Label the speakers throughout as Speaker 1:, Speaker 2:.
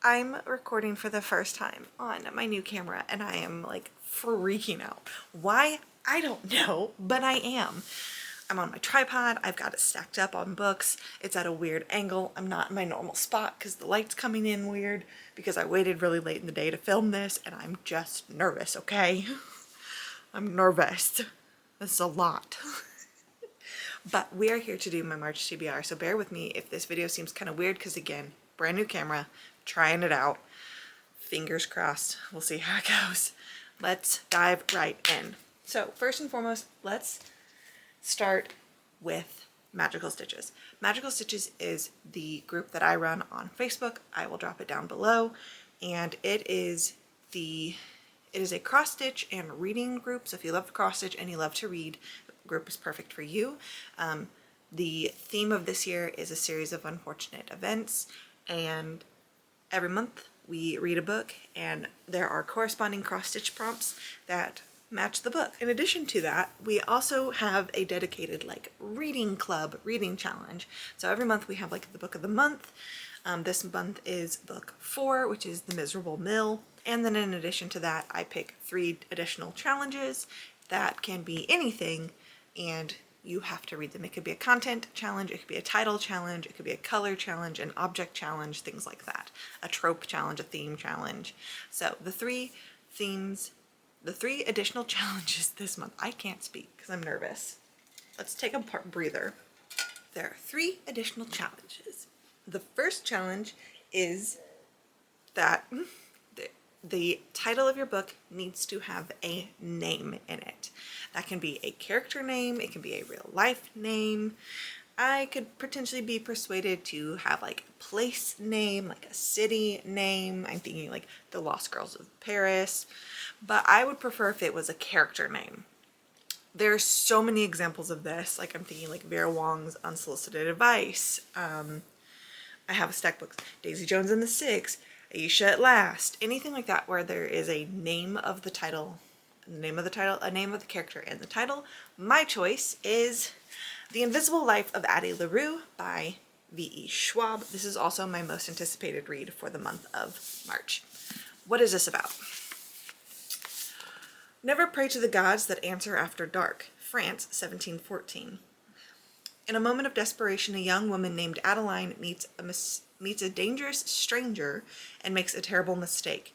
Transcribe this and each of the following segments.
Speaker 1: I'm recording for the first time on my new camera and I am like freaking out. Why? I don't know, but I am. I'm on my tripod, I've got it stacked up on books, it's at a weird angle, I'm not in my normal spot because the light's coming in weird because I waited really late in the day to film this and I'm just nervous, okay? I'm nervous. This is a lot. But we are here to do my March TBR, so bear with me if this video seems kind of weird because again, brand new camera, trying it out. Fingers crossed, we'll see how it goes. Let's dive right in. So first and foremost, let's start with Magical Stitches. Magical Stitches is the group that I run on Facebook. I will drop it down below, and it is a cross stitch and reading group. So if you love cross stitch and you love to read, the group is perfect for you. The theme of this year is a series of unfortunate events, and every month we read a book and there are corresponding cross stitch prompts that match the book. In addition to that, we also have a dedicated like reading club, reading challenge. So every month we have like the book of the month. This month is book 4, which is The Miserable Mill. And then in addition to that, I pick 3 additional challenges that can be anything and you have to read them. It could be a content challenge, it could be a title challenge, it could be a color challenge, an object challenge, things like that. A trope challenge, a theme challenge. So the 3 additional challenges this month. I can't speak because I'm nervous. Let's take a breather. There are 3 additional challenges. The first challenge is that the title of your book needs to have a name in it. That can be a character name, it can be a real life name. I could potentially be persuaded to have like a place name, like a city name. I'm thinking like The Lost Girls of Paris, but I would prefer if it was a character name. There's so many examples of this, like I'm thinking like Vera Wong's Unsolicited Advice. I have a stack of books, Daisy Jones and the Six, Aisha at Last, anything like that where there is a name of the title, a name of the character and the title. My choice is The Invisible Life of Addie LaRue by V.E. Schwab. This is also my most anticipated read for the month of March. What is this about? Never pray to the gods that answer after dark, France, 1714. In a moment of desperation, a young woman named Adeline meets a dangerous stranger and makes a terrible mistake.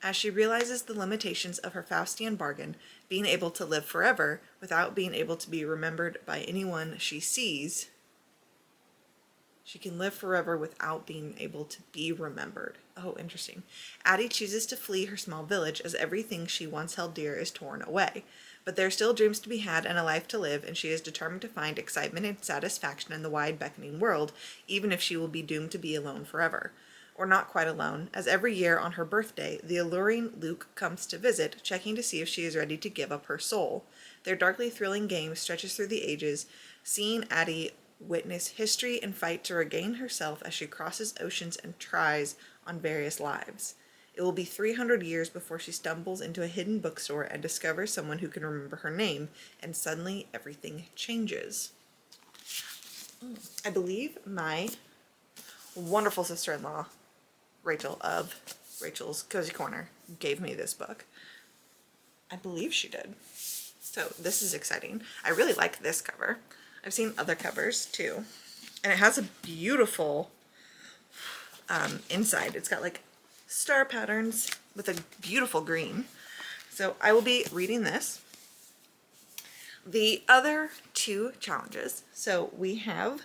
Speaker 1: As she realizes the limitations of her Faustian bargain, being able to live forever without being able to be remembered by anyone she sees, she can live forever without being able to be remembered. Oh, interesting. Addie chooses to flee her small village as everything she once held dear is torn away. But there are still dreams to be had and a life to live, and she is determined to find excitement and satisfaction in the wide beckoning world, even if she will be doomed to be alone forever. Or not quite alone, as every year on her birthday, the alluring Luke comes to visit, checking to see if she is ready to give up her soul. Their darkly thrilling game stretches through the ages, seeing Addie witness history and fight to regain herself as she crosses oceans and tries on various lives. It will be 300 years before she stumbles into a hidden bookstore and discovers someone who can remember her name, and suddenly everything changes. I believe my wonderful sister-in-law, Rachel of Rachel's Cozy Corner, gave me this book. I believe she did. So this is exciting. I really like this cover. I've seen other covers too. And it has a beautiful inside. It's got like star patterns with a beautiful green. So I will be reading this. The other 2 challenges. So we have,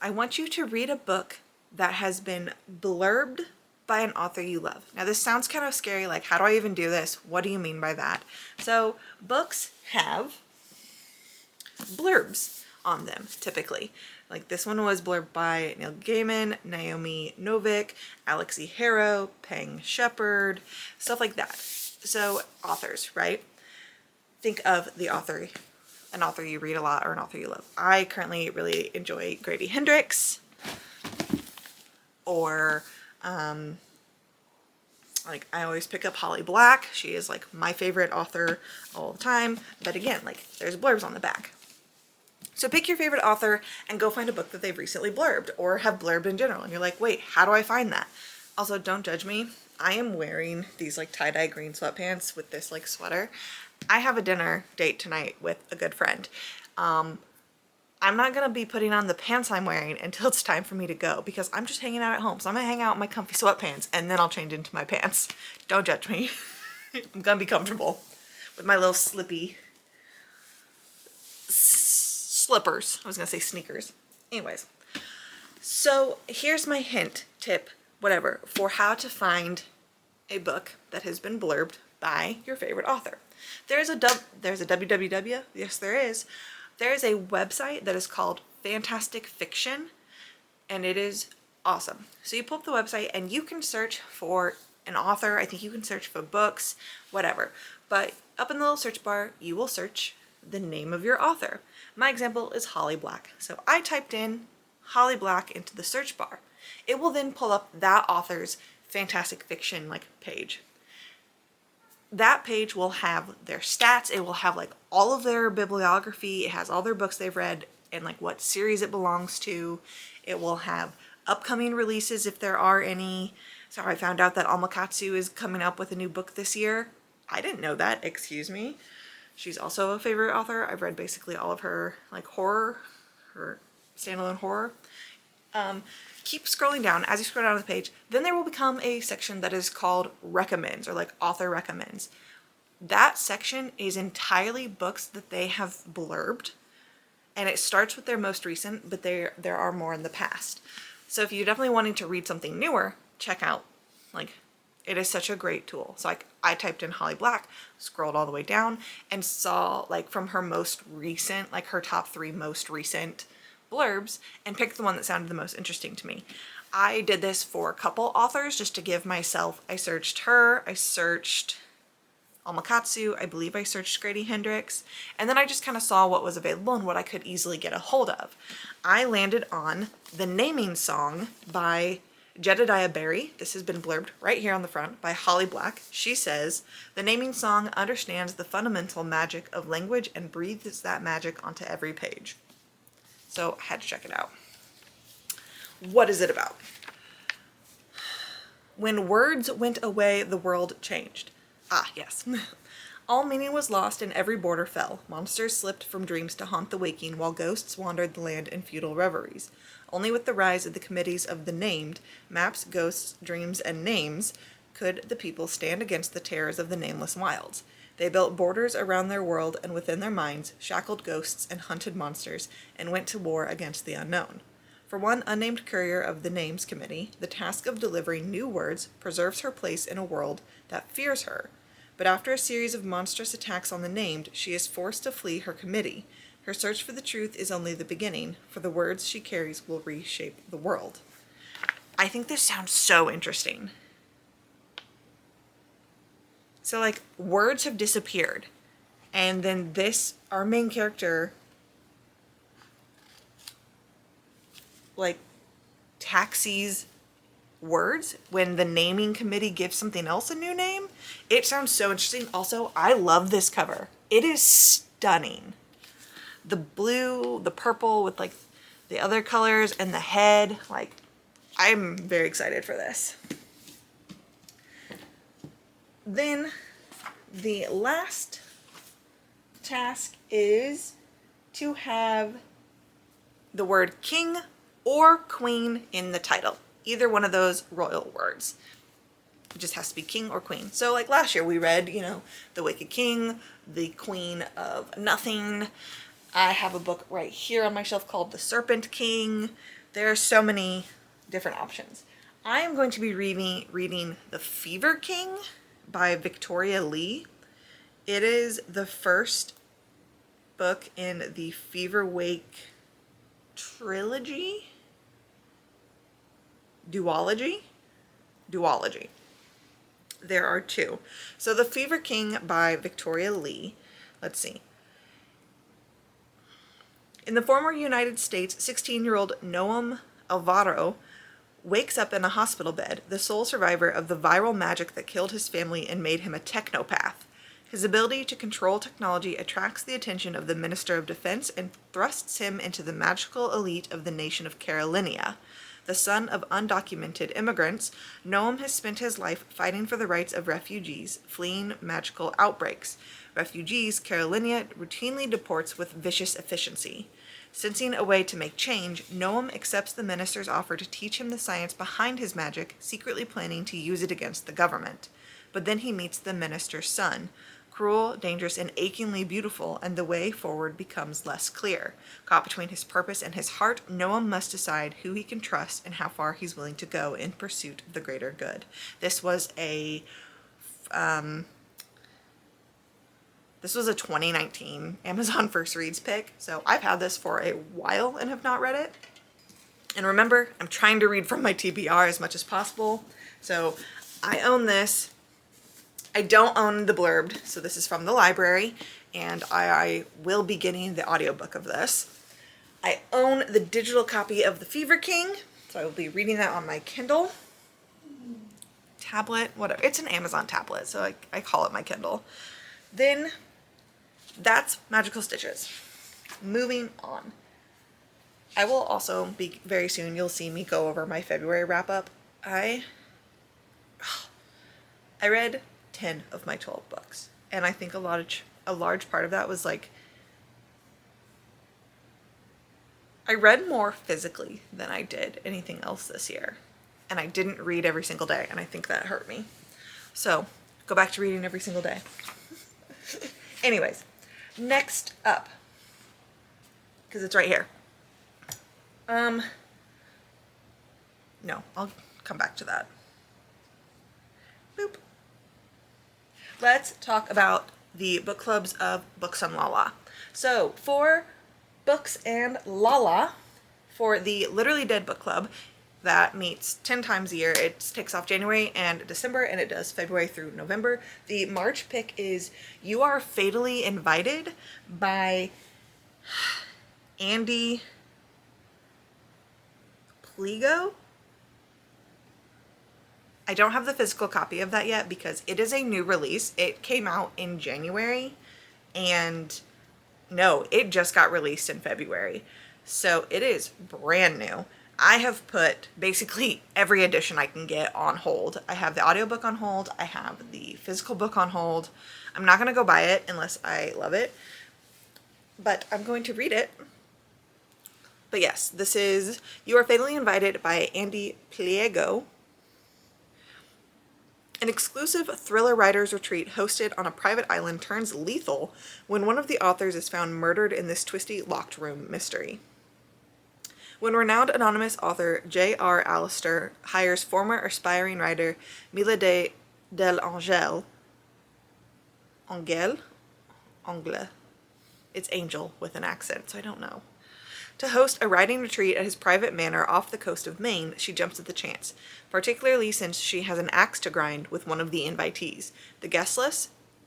Speaker 1: I want you to read a book that has been blurbed by an author you love. Now this sounds kind of scary, like how do I even do this? What do you mean by that? So books have blurbs on them typically. Like this one was blurbed by Neil Gaiman, Naomi Novik, Alex E. Harrow, Peng Shepherd, stuff like that. So authors, right? Think of the author, an author you read a lot or an author you love. I currently really enjoy Grady Hendrix, or like I always pick up Holly Black. She is like my favorite author all the time. But again, like there's blurbs on the back. So pick your favorite author and go find a book that they've recently blurbed or have blurbed in general. And you're like, wait, how do I find that? Also, don't judge me. I am wearing these like tie-dye green sweatpants with this like sweater. I have a dinner date tonight with a good friend. I'm not gonna be putting on the pants I'm wearing until it's time for me to go because I'm just hanging out at home. So I'm gonna hang out in my comfy sweatpants and then I'll change into my pants. Don't judge me. I'm gonna be comfortable with my little slippy slippers. I was gonna say sneakers. Anyways, so here's my hint, tip, whatever, for how to find a book that has been blurbed by your favorite author. There's a www. Yes, there is. There is a website that is called Fantastic Fiction, and it is awesome. So you pull up the website and you can search for an author. I think you can search for books, whatever. But up in the little search bar, you will search the name of your author. My example is Holly Black. So I typed in Holly Black into the search bar. It will then pull up that author's fantastic fiction like page. That page will have their stats. It will have like all of their bibliography. It has all their books they've read and like what series it belongs to. It will have upcoming releases if there are any. So I found out that Almakatsu is coming up with a new book this year. I didn't know that, excuse me. She's also a favorite author. I've read basically all of her like horror, her standalone horror. Keep scrolling down. As you scroll down the page, then there will become a section that is called recommends or like author recommends. That section is entirely books that they have blurbed, and it starts with their most recent, but there are more in the past. So if you're definitely wanting to read something newer, check out, like, it is such a great tool. So like I typed in Holly Black, scrolled all the way down and saw like from her most recent, like her top 3 most recent blurbs and picked the one that sounded the most interesting to me. I did this for a couple authors just to give myself, I searched her, I searched Almakatsu, I believe I searched Grady Hendrix, and then I just kind of saw what was available and what I could easily get a hold of. I landed on The Naming Song by Jedediah Barry. This has been blurbed right here on the front by Holly Black. She says, "The naming song understands the fundamental magic of language and breathes that magic onto every page." So I had to check it out. What is it about? When words went away, the world changed. Ah, yes. All meaning was lost and every border fell. Monsters slipped from dreams to haunt the waking, while ghosts wandered the land in futile reveries. Only with the rise of the committees of the named, maps, ghosts, dreams, and names, could the people stand against the terrors of the nameless wilds. They built borders around their world and within their minds, shackled ghosts and hunted monsters, and went to war against the unknown. For one unnamed courier of the Names Committee, the task of delivering new words preserves her place in a world that fears her. But after a series of monstrous attacks on the named, she is forced to flee her committee. Her search for the truth is only the beginning, for the words she carries will reshape the world. I think this sounds so interesting. So like words have disappeared, and then this, our main character, like taxis words when the naming committee gives something else a new name. It sounds so interesting. Also, I love this cover. It is stunning. The blue, the purple with like the other colors and the head, like I'm very excited for this. Then the last task is to have the word king or queen in the title. Either one of those royal words. It just has to be king or queen. So like last year we read, The Wicked King, The Queen of Nothing. I have a book right here on my shelf called The Serpent King. There are so many different options. I am going to be reading The Fever King by Victoria Lee. It is the first book in the Fever Wake trilogy. Duology. There are 2. So The Fever King by Victoria Lee. Let's see. In the former United States, 16-year-old Noam Alvaro wakes up in a hospital bed, the sole survivor of the viral magic that killed his family and made him a technopath. His ability to control technology attracts the attention of the Minister of Defense and thrusts him into the magical elite of the nation of Carolinia. The son of undocumented immigrants, Noam has spent his life fighting for the rights of refugees fleeing magical outbreaks. Refugees Carolinia routinely deports with vicious efficiency. Sensing a way to make change, Noam accepts the minister's offer to teach him the science behind his magic, secretly planning to use it against the government. But then he meets the minister's son, cruel, dangerous, and achingly beautiful, and the way forward becomes less clear. Caught between his purpose and his heart, Noam must decide who he can trust and how far he's willing to go in pursuit of the greater good. This was a 2019 Amazon First Reads pick, so I've had this for a while and have not read it. And remember, I'm trying to read from my TBR as much as possible, so I own this. I don't own the blurbed, so this is from the library, and I will be getting the audiobook of this. I own the digital copy of The Fever King, so I will be reading that on my Kindle. Tablet, whatever. It's an Amazon tablet, so I call it my Kindle. Then, that's Magical Stitches. Moving on. I will also be, very soon, you'll see me go over my February wrap-up. I read 10 of my 12 books, and I think a large part of that was like, I read more physically than I did anything else this year, and I didn't read every single day, and I think that hurt me. So, go back to reading every single day. Anyways, next up, because it's right here. No, I'll come back to that. Boop. Let's talk about the book clubs of Books and Lala. So for Books and Lala, for the Literally Dead book club that meets 10 times a year, it takes off January and December, and it does February through November. The March pick is You Are Fatally Invited by Andy Pliego. I don't have the physical copy of that yet because it is a new release. It came out in January, and no, it just got released in February. So it is brand new. I have put basically every edition I can get on hold. I have the audiobook on hold. I have the physical book on hold. I'm not going to go buy it unless I love it, but I'm going to read it. But yes, this is You Are Fatally Invited by Andy Pliego. An exclusive thriller writer's retreat hosted on a private island turns lethal when one of the authors is found murdered in this twisty locked room mystery. When renowned anonymous author J.R. Allister hires former aspiring writer Mila del Angel, it's Angel with an accent, so I don't know, to host a writing retreat at his private manor off the coast of Maine, she jumps at the chance, particularly since she has an axe to grind with one of the invitees. The guest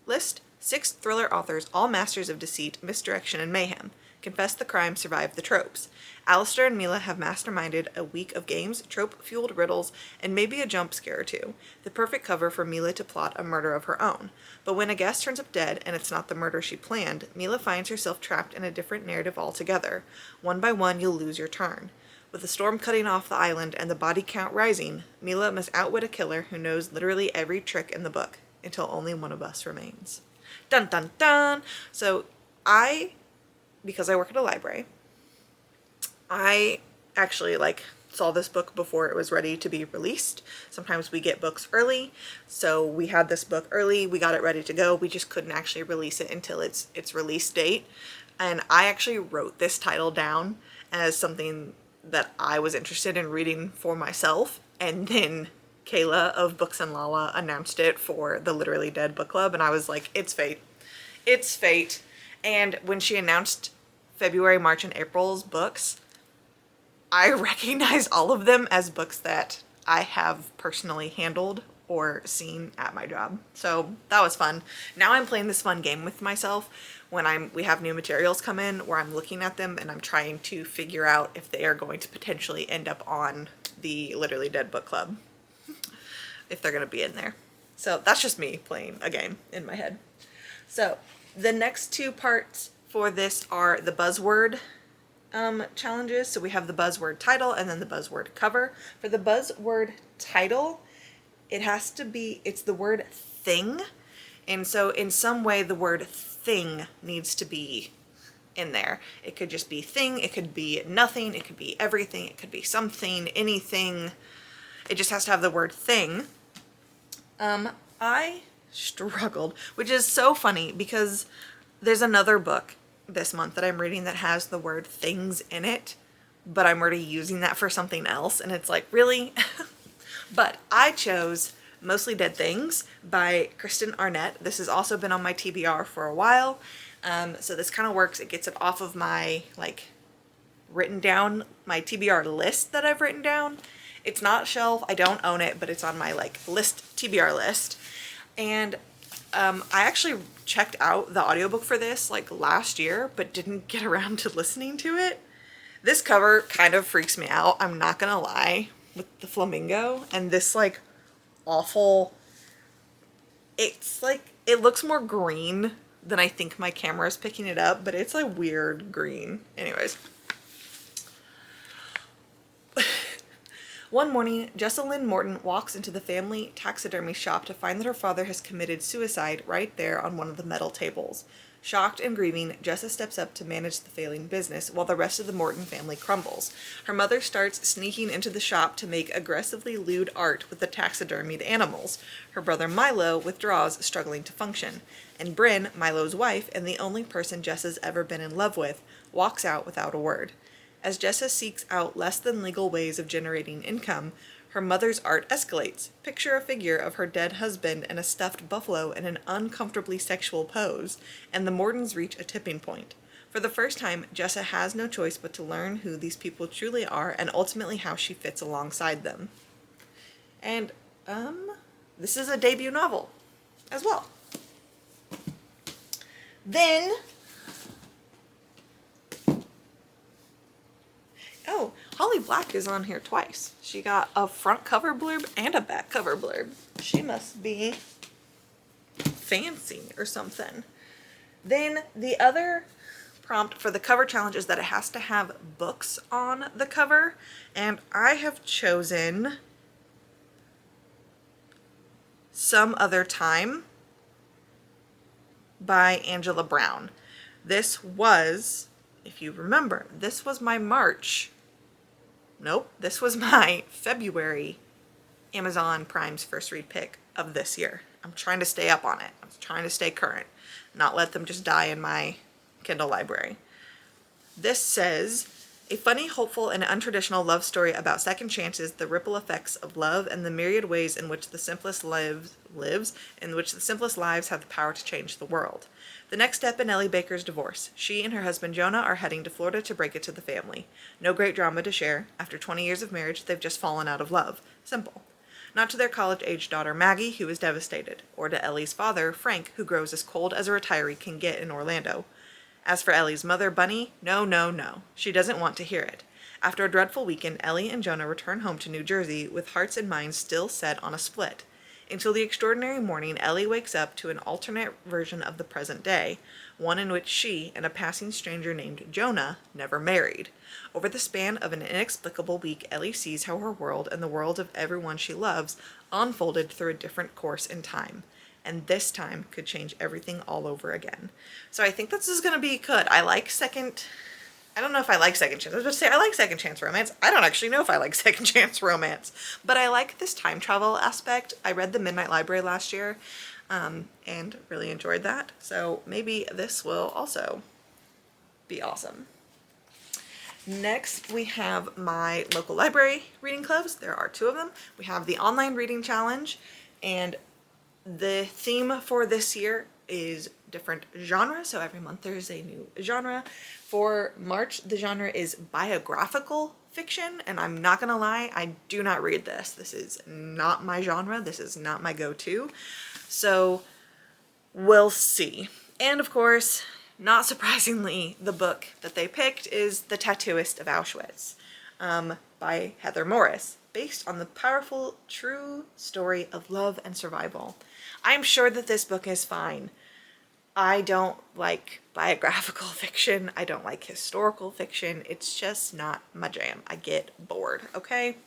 Speaker 1: list 6 thriller authors, all masters of deceit, misdirection, and mayhem. Confess the crime, survive the tropes. Alistair and Mila have masterminded a week of games, trope-fueled riddles, and maybe a jump scare or two. The perfect cover for Mila to plot a murder of her own. But when a guest turns up dead, and it's not the murder she planned, Mila finds herself trapped in a different narrative altogether. One by one, you'll lose your turn. With the storm cutting off the island and the body count rising, Mila must outwit a killer who knows literally every trick in the book, until only one of us remains. Dun dun dun! So, because I work at a library, I actually saw this book before it was ready to be released. Sometimes we get books early, so we had this book early, we got it ready to go, we just couldn't actually release it until its release date. And I actually wrote this title down as something that I was interested in reading for myself, and then Kayla of Books and Lala announced it for the Literally Dead book club, and I was like, it's fate. It's fate. And when she announced February, March, and April's books, I recognize all of them as books that I have personally handled or seen at my job. So that was fun. Now I'm playing this fun game with myself when we have new materials come in where I'm looking at them and I'm trying to figure out if they are going to potentially end up on the Literally Dead book club, if they're going to be in there. So that's just me playing a game in my head. So the next 2 parts for this are the buzzword challenges. So we have the buzzword title and then the buzzword cover. For the buzzword title, it's the word thing. And so in some way the word thing needs to be in there. It could just be thing, it could be nothing, it could be everything, it could be something, anything. It just has to have the word thing. I struggled, which is so funny because there's another book this month that I'm reading that has the word things in it, but I'm already using that for something else, and it's like, really? But I chose Mostly Dead Things by Kristen Arnett. This has also been on my TBR for a while, so this kind of works. It gets it off of my, like, written down, my TBR list that I've written down. It's not shelf, I don't own it, but it's on my, like, TBR list. And I actually checked out the audiobook for this like last year, but didn't get around to listening to it. This cover kind of freaks me out, I'm not gonna lie, with the flamingo and this like awful, it's like, it looks more green than I think my camera is picking it up, but it's a weird green. Anyways. One morning, Jessalyn Morton walks into the family taxidermy shop to find that her father has committed suicide right there on one of the metal tables. Shocked and grieving, Jessa steps up to manage the failing business while the rest of the Morton family crumbles. Her mother starts sneaking into the shop to make aggressively lewd art with the taxidermied animals. Her brother Milo withdraws, struggling to function. And Bryn, Milo's wife, and the only person Jessa's ever been in love with, walks out without a word. As Jessa seeks out less than legal ways of generating income, her mother's art escalates. Picture a figure of her dead husband and a stuffed buffalo in an uncomfortably sexual pose, and the Mortons reach a tipping point. For the first time, Jessa has no choice but to learn who these people truly are and ultimately how she fits alongside them. And, this is a debut novel as well. Then, oh, Holly Black is on here twice. She got a front cover blurb and a back cover blurb. She must be fancy or something. Then the other prompt for the cover challenge is that it has to have books on the cover, and I have chosen Some Other Time by Angela Brown. This was, if you remember, this was my this was my February Amazon Prime's first read pick of this year. I'm trying to stay up on it. I'm trying to stay current, not let them just die in my Kindle library. This says, a funny, hopeful, and untraditional love story about second chances, the ripple effects of love, and the myriad ways in which the simplest lives have the power to change the world. The next step in Ellie Baker's divorce. She and her husband Jonah are heading to Florida to break it to the family. No great drama to share. After 20 years of marriage, they've just fallen out of love. Simple. Not to their college-age daughter Maggie, who is devastated, or to Ellie's father, Frank, who grows as cold as a retiree can get in Orlando. As for Ellie's mother, Bunny, no. She doesn't want to hear it. After a dreadful weekend, Ellie and Jonah return home to New Jersey with hearts and minds still set on a split. Until the extraordinary morning, Ellie wakes up to an alternate version of the present day, one in which she and a passing stranger named Jonah never married. Over the span of an inexplicable week, Ellie sees how her world and the world of everyone she loves unfolded through a different course in time. And this time could change everything all over again. So I think this is going to be good. I don't know if I like second chance. I was about to say I like second chance romance. I don't actually know if I like second chance romance. But I like this time travel aspect. I read The Midnight Library last year and really enjoyed that. So maybe this will also be awesome. Next, we have my local library reading clubs. There are 2 of them. We have the online reading challenge, and the theme for this year is different genre, so every month there's a new genre. For March, the genre is biographical fiction, and I'm not gonna lie, I do not read this. This is not my genre. This is not my go-to. So we'll see. And of course, not surprisingly, the book that they picked is The Tattooist of Auschwitz by Heather Morris, based on the powerful, true story of love and survival. I'm sure that this book is fine. I don't like biographical fiction. I don't like historical fiction. It's just not my jam. I get bored, okay?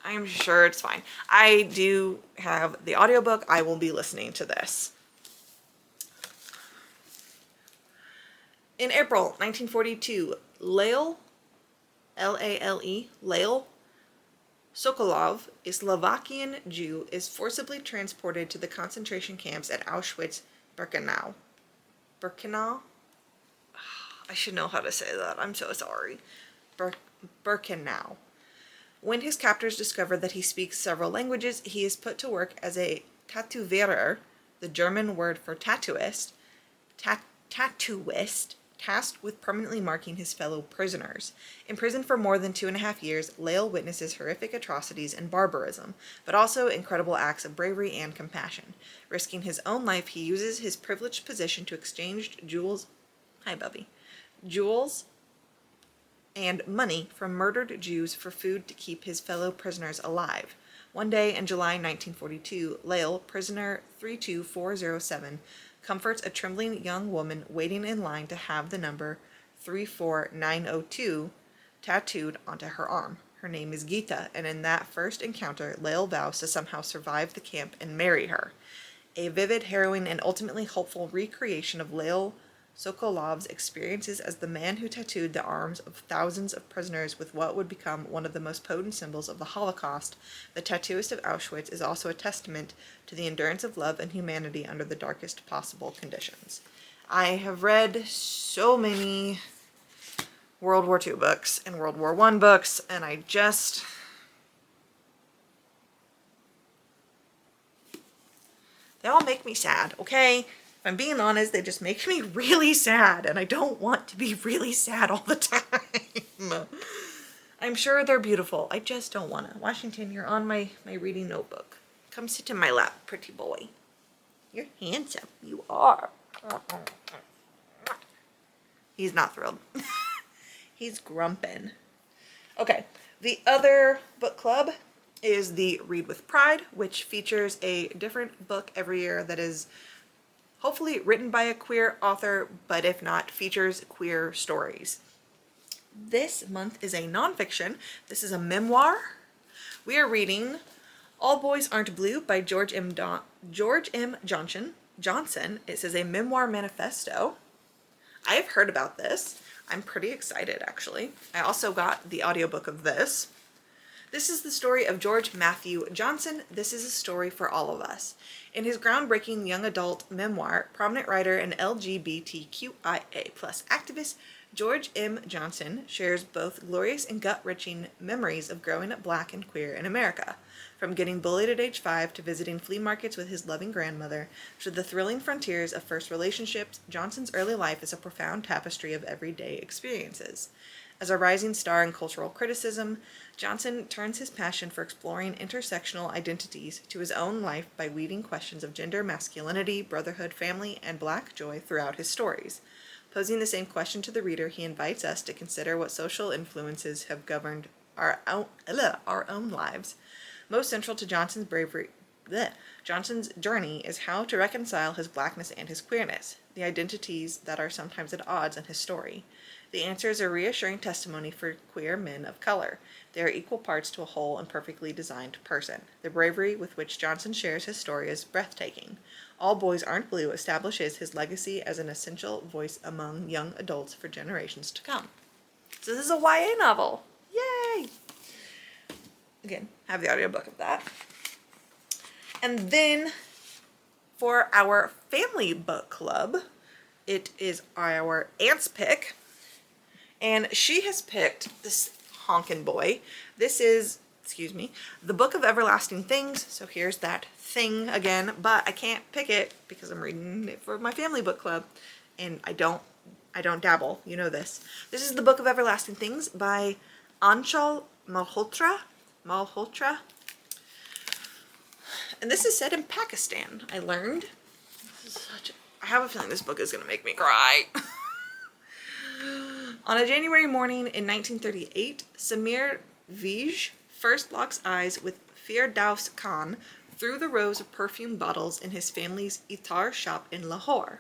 Speaker 1: I'm sure it's fine. I do have the audiobook. I will be listening to this. In April 1942, Lael, L-A-L-E, Lael Sokolov, a Slovakian Jew, is forcibly transported to the concentration camps at Auschwitz-Birkenau. Birkenau? I should know how to say that. I'm so sorry. Birkenau. When his captors discover that he speaks several languages, he is put to work as a Tätowierer, the German word for tattooist, tattooist, tasked with permanently marking his fellow prisoners. Imprisoned for more than 2.5 years, Lael witnesses horrific atrocities and barbarism, but also incredible acts of bravery and compassion. Risking his own life, he uses his privileged position to exchange jewels and money from murdered Jews for food to keep his fellow prisoners alive. One day in July 1942, Lael, prisoner 32407, comforts a trembling young woman waiting in line to have the number 34902 tattooed onto her arm. Her name is Gita, and in that first encounter, Lael vows to somehow survive the camp and marry her. A vivid, harrowing, and ultimately hopeful recreation of Lael Sokolov's experiences as the man who tattooed the arms of thousands of prisoners with what would become one of the most potent symbols of the Holocaust, the tattooist of Auschwitz, is also a testament to the endurance of love and humanity under the darkest possible conditions. I have read so many World War II books and World War I books, and they all make me sad, okay? If I'm being honest, they just make me really sad, and I don't want to be really sad all the time. I'm sure they're beautiful. I just don't want to. Washington, you're on my reading notebook. Come sit in my lap, pretty boy. You're handsome. You are. He's not thrilled. He's grumping. Okay, the other book club is the Read with Pride, which features a different book every year that is hopefully written by a queer author, but if not, features queer stories. This month is a nonfiction. This is a memoir. We are reading All Boys Aren't Blue by George M. Johnson. It says a memoir manifesto. I have heard about this. I'm pretty excited, actually. I also got the audiobook of this. This is the story of George Matthew Johnson. This is a story for all of us. In his groundbreaking young adult memoir, prominent writer and LGBTQIA+ activist George M. Johnson shares both glorious and gut-wrenching memories of growing up Black and queer in America. From getting bullied at age 5 to visiting flea markets with his loving grandmother, to the thrilling frontiers of first relationships, Johnson's early life is a profound tapestry of everyday experiences. As a rising star in cultural criticism, Johnson turns his passion for exploring intersectional identities to his own life by weaving questions of gender, masculinity, brotherhood, family, and Black joy throughout his stories. Posing the same question to the reader, he invites us to consider what social influences have governed our own lives. Most central to Johnson's journey is how to reconcile his Blackness and his queerness, the identities that are sometimes at odds in his story. The answer is a reassuring testimony for queer men of color. They are equal parts to a whole and perfectly designed person. The bravery with which Johnson shares his story is breathtaking. All Boys Aren't Blue establishes his legacy as an essential voice among young adults for generations to come. So this is a YA novel. Yay! Again, have the audiobook of that. And then for our family book club, it is our aunt's pick. And she has picked this honkin' boy. This is, the Book of Everlasting Things. So here's that thing again, but I can't pick it because I'm reading it for my family book club. And I don't dabble, you know this. This is the Book of Everlasting Things by Anchal Malhotra. And this is set in Pakistan, I learned. I have a feeling this book is gonna make me cry. On a January morning in 1938, Samir Vij first locks eyes with Firdaus Khan, through the rows of perfume bottles in his family's Itar shop in Lahore.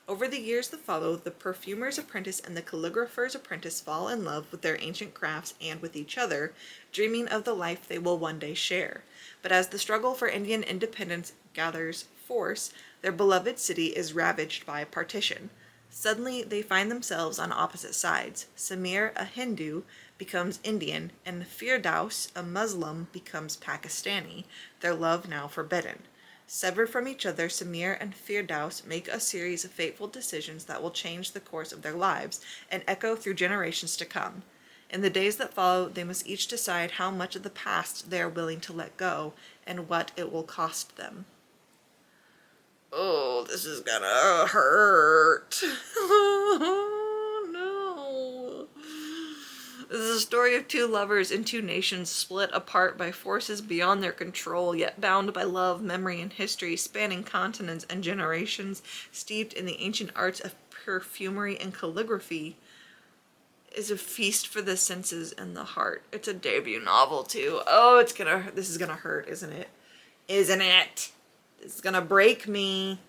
Speaker 1: Over the years that follow, the perfumer's apprentice and the calligrapher's apprentice fall in love with their ancient crafts and with each other, dreaming of the life they will one day share. But as the struggle for Indian independence gathers force, their beloved city is ravaged by partition. Suddenly, they find themselves on opposite sides. Samir, a Hindu, becomes Indian, and Firdaus, a Muslim, becomes Pakistani, their love now forbidden. Severed from each other, Samir and Firdaus make a series of fateful decisions that will change the course of their lives and echo through generations to come. In the days that follow, they must each decide how much of the past they are willing to let go and what it will cost them. Oh, this is gonna hurt. Oh, no. This is a story of two lovers and two nations split apart by forces beyond their control, yet bound by love, memory, and history, spanning continents and generations, steeped in the ancient arts of perfumery and calligraphy. Is a feast for the senses and the heart. It's a debut novel, too. Oh, this is gonna hurt, isn't it? Isn't it? This is gonna break me.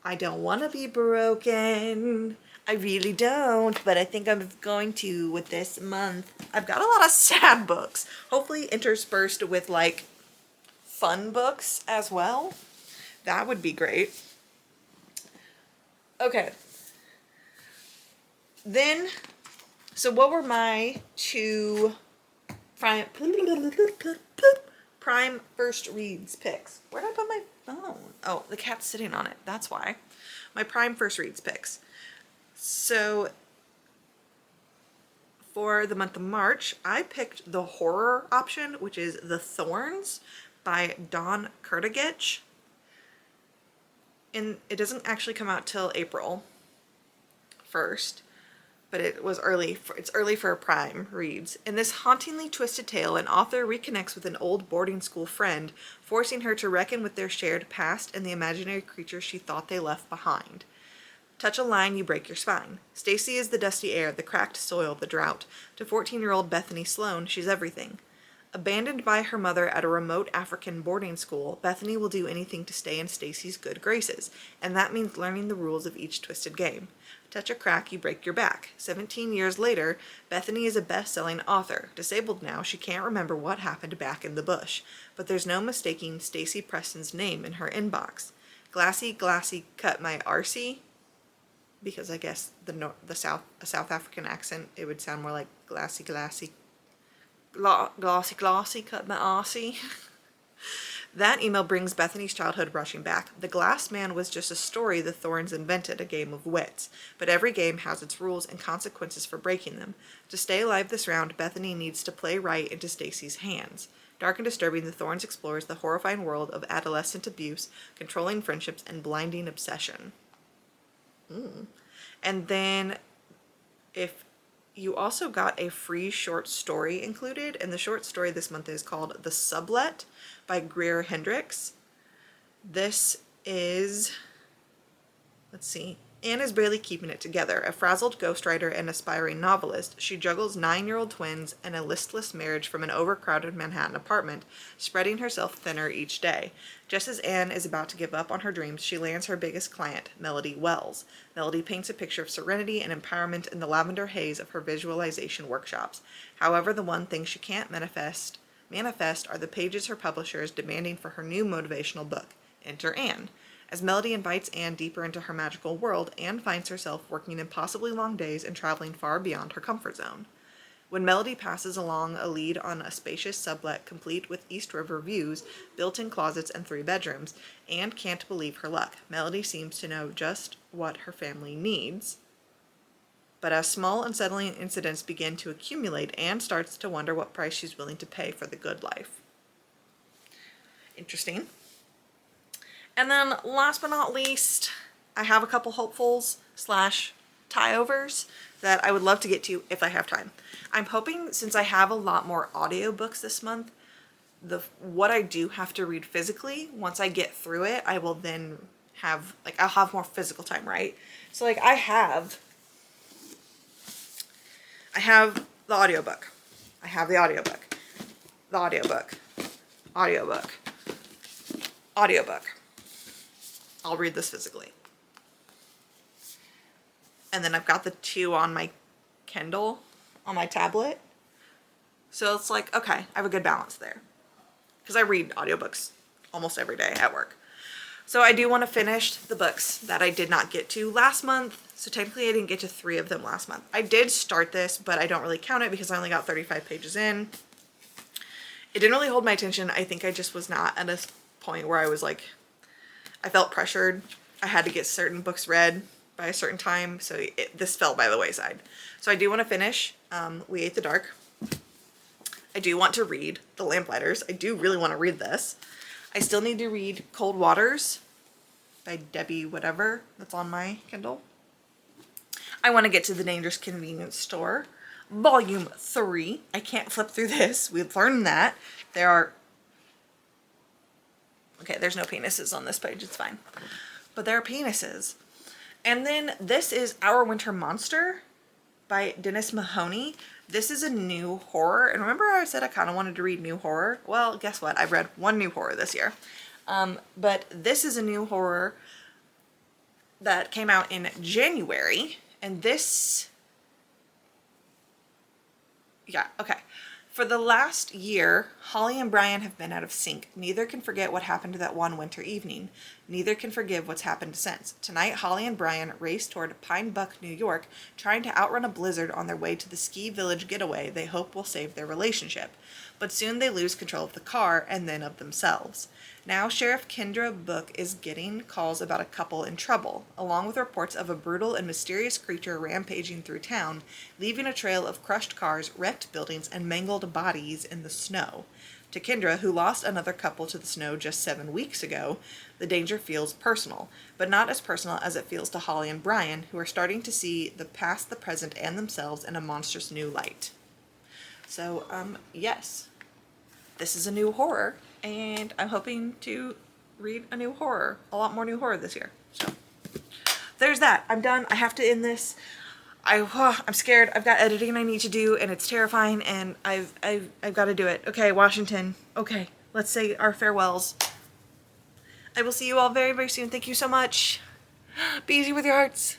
Speaker 1: I don't want to be broken. I really don't, but I think I'm going to with this month. I've got a lot of sad books, hopefully interspersed with like fun books as well. That would be great. Okay. Then, so what were my two prime first reads picks? Where did I put my phone? Oh, the cat's sitting on it. That's why. My prime first reads picks. So for the month of March, I picked the horror option, which is The Thorns by Dawn Kurtagich. And it doesn't actually come out till April 1st. But it's early for prime reads. In this hauntingly twisted tale, an author reconnects with an old boarding school friend, forcing her to reckon with their shared past and the imaginary creatures she thought they left behind. Touch a line, you break your spine. Stacy is the dusty air, the cracked soil, the drought. To 14-year-old Bethany Sloan, she's everything. Abandoned by her mother at a remote African boarding school, Bethany will do anything to stay in Stacy's good graces, and that means learning the rules of each twisted game. Touch a crack, you break your back. 17 years later, Bethany is a best-selling author. Disabled now, she can't remember what happened back in the bush, but there's no mistaking Stacy Preston's name in her inbox. Glassy, cut my arse, because I guess a South African accent, it would sound more like glassy, glossy, cut my arsey. That email brings Bethany's childhood rushing back. The Glass Man was just a story the Thorns invented, a game of wits. But every game has its rules and consequences for breaking them. To stay alive this round, Bethany needs to play right into Stacy's hands. Dark and disturbing, the Thorns explores the horrifying world of adolescent abuse, controlling friendships, and blinding obsession. And then, if you also got a free short story included, and the short story this month is called The Sublet by Greer Hendricks. This is, let's see, Anne is barely keeping it together. A frazzled ghostwriter and aspiring novelist, she juggles 9-year-old twins and a listless marriage from an overcrowded Manhattan apartment, spreading herself thinner each day. Just as Anne is about to give up on her dreams, she lands her biggest client, Melody Wells. Melody paints a picture of serenity and empowerment in the lavender haze of her visualization workshops. However, the one thing she can't manifest are the pages her publisher is demanding for her new motivational book, Enter Anne. As Melody invites Anne deeper into her magical world, Anne finds herself working impossibly long days and traveling far beyond her comfort zone. When Melody passes along a lead on a spacious sublet complete with East River views, built-in closets, and 3 bedrooms, Anne can't believe her luck. Melody seems to know just what her family needs. But as small unsettling incidents begin to accumulate, Anne starts to wonder what price she's willing to pay for the good life. Interesting. And then last but not least, I have a couple hopefuls / tie-overs that I would love to get to if I have time. I'm hoping, since I have a lot more audiobooks this month, what I do have to read physically, once I get through it, I will then have, I'll have more physical time, right? So I have the audiobook. I have the audiobook. audiobook. I'll read this physically. And then I've got the 2 on my Kindle, on my tablet. So it's like, okay, I have a good balance there. Because I read audiobooks almost every day at work. So I do want to finish the books that I did not get to last month. So technically I didn't get to 3 of them last month. I did start this, but I don't really count it because I only got 35 pages in. It didn't really hold my attention. I think I just was not at a point where I was like, I felt pressured. I had to get certain books read by a certain time. So this fell by the wayside. So I do want to finish We Ate the Dark. I do want to read The Lamplighters. I do really want to read this. I still need to read Cold Waters by Debbie whatever that's on my Kindle. I want to get to The Dangerous Convenience Store, Volume 3. I can't flip through this. We've learned that. There are... Okay, there's no penises on this page. It's fine. But there are penises. And then this is Our Winter Monster by Dennis Mahoney. This is a new horror. And remember I said I kind of wanted to read new horror? Well, guess what? I've read 1 new horror this year. But this is a new horror that came out in January. And this... Yeah, okay. For the last year, Holly and Brian have been out of sync. Neither can forget what happened that one winter evening. Neither can forgive what's happened since. Tonight, Holly and Brian race toward Pine Buck, New York, trying to outrun a blizzard on their way to the ski village getaway they hope will save their relationship. But soon they lose control of the car and then of themselves. Now, Sheriff Kendra Book is getting calls about a couple in trouble, along with reports of a brutal and mysterious creature rampaging through town, leaving a trail of crushed cars, wrecked buildings, and mangled bodies in the snow. To Kendra, who lost another couple to the snow just 7 weeks ago, the danger feels personal, but not as personal as it feels to Holly and Brian, who are starting to see the past, the present, and themselves in a monstrous new light. So, yes, this is a new horror, and I'm hoping to read a new horror, a lot more new horror this year. So, there's that. I'm done. I have to end this. I'm scared. I've got editing I need to do, and it's terrifying, and I've got to do it. Okay, Washington. Okay, let's say our farewells. I will see you all very, very soon. Thank you so much. Be easy with your hearts.